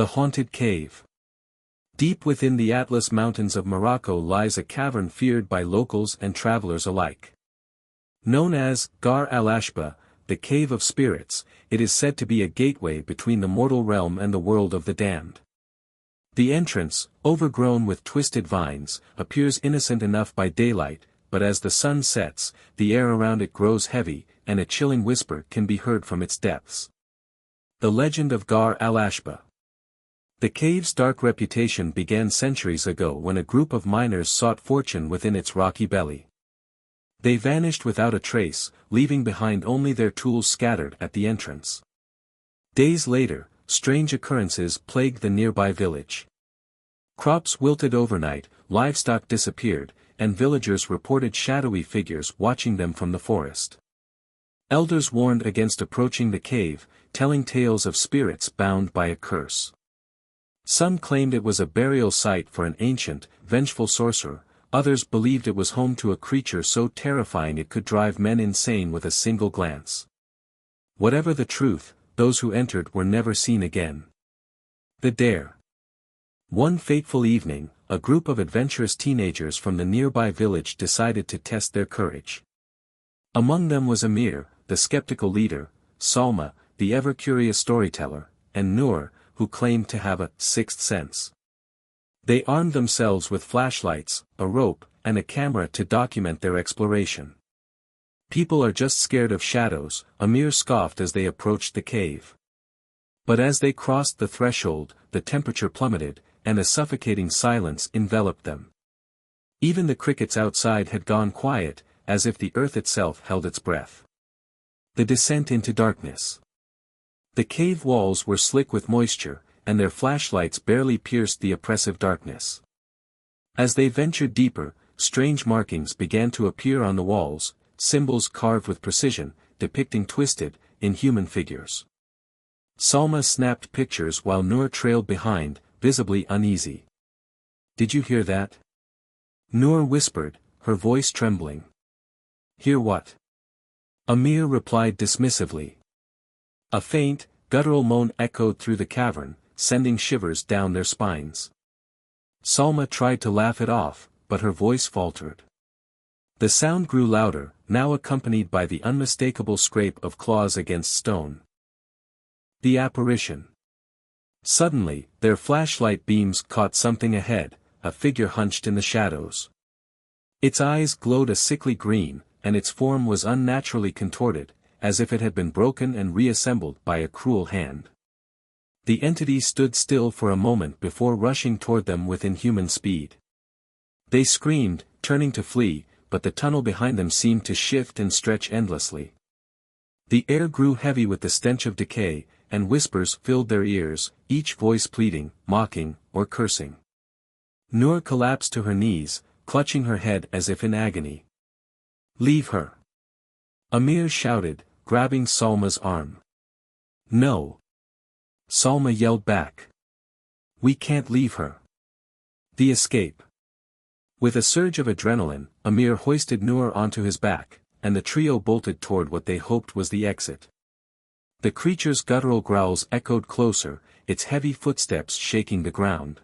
The Haunted Cave. Deep within the Atlas Mountains of Morocco lies a cavern feared by locals and travelers alike. Known as Gar al-Ashba, the Cave of Spirits, it is said to be a gateway between the mortal realm and the world of the damned. The entrance, overgrown with twisted vines, appears innocent enough by daylight, but as the sun sets, the air around it grows heavy, and a chilling whisper can be heard from its depths. The Legend of Gar al-Ashba. The cave's dark reputation began centuries ago when a group of miners sought fortune within its rocky belly. They vanished without a trace, leaving behind only their tools scattered at the entrance. Days later, strange occurrences plagued the nearby village. Crops wilted overnight, livestock disappeared, and villagers reported shadowy figures watching them from the forest. Elders warned against approaching the cave, telling tales of spirits bound by a curse. Some claimed it was a burial site for an ancient, vengeful sorcerer, others believed it was home to a creature so terrifying it could drive men insane with a single glance. Whatever the truth, those who entered were never seen again. The Dare. One fateful evening, a group of adventurous teenagers from the nearby village decided to test their courage. Among them was Amir, the skeptical leader, Salma, the ever-curious storyteller, and Noor, who claimed to have a sixth sense. They armed themselves with flashlights, a rope, and a camera to document their exploration. "People are just scared of shadows," Amir scoffed as they approached the cave. But as they crossed the threshold, the temperature plummeted, and a suffocating silence enveloped them. Even the crickets outside had gone quiet, as if the earth itself held its breath. The descent into darkness. The cave walls were slick with moisture, and their flashlights barely pierced the oppressive darkness. As they ventured deeper, strange markings began to appear on the walls, symbols carved with precision, depicting twisted, inhuman figures. Salma snapped pictures while Noor trailed behind, visibly uneasy. "Did you hear that?" Noor whispered, her voice trembling. "Hear what?" Amir replied dismissively. A faint, guttural moan echoed through the cavern, sending shivers down their spines. Salma tried to laugh it off, but her voice faltered. The sound grew louder, now accompanied by the unmistakable scrape of claws against stone. The apparition. Suddenly, their flashlight beams caught something ahead, a figure hunched in the shadows. Its eyes glowed a sickly green, and its form was unnaturally contorted, as if it had been broken and reassembled by a cruel hand. The entity stood still for a moment before rushing toward them with inhuman speed. They screamed, turning to flee, but the tunnel behind them seemed to shift and stretch endlessly. The air grew heavy with the stench of decay, and whispers filled their ears, each voice pleading, mocking, or cursing. Noor collapsed to her knees, clutching her head as if in agony. "Leave her!" Amir shouted, grabbing Salma's arm. "No!" Salma yelled back. "We can't leave her." The escape. With a surge of adrenaline, Amir hoisted Noor onto his back, and the trio bolted toward what they hoped was the exit. The creature's guttural growls echoed closer, its heavy footsteps shaking the ground.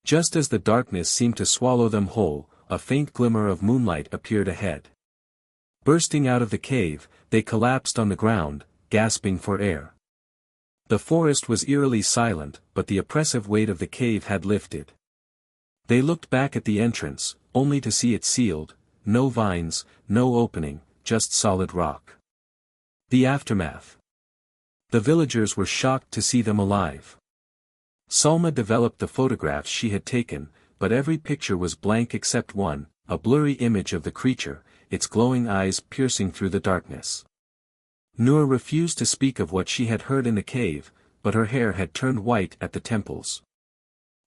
Just as the darkness seemed to swallow them whole, a faint glimmer of moonlight appeared ahead. Bursting out of the cave, they collapsed on the ground, gasping for air. The forest was eerily silent, but the oppressive weight of the cave had lifted. They looked back at the entrance, only to see it sealed, no vines, no opening, just solid rock. The aftermath. The villagers were shocked to see them alive. Salma developed the photographs she had taken, but every picture was blank except one, a blurry image of the creature, its glowing eyes piercing through the darkness. Noor refused to speak of what she had heard in the cave, but her hair had turned white at the temples.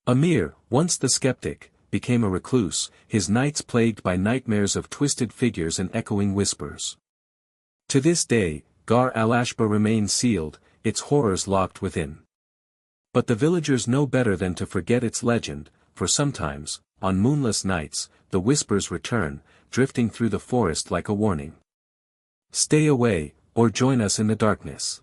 Amir, once the skeptic, became a recluse, his nights plagued by nightmares of twisted figures and echoing whispers. To this day, Gar al-Ashba remains sealed, its horrors locked within. But the villagers know better than to forget its legend, for sometimes, on moonless nights, the whispers return, drifting through the forest like a warning. Stay away, or join us in the darkness.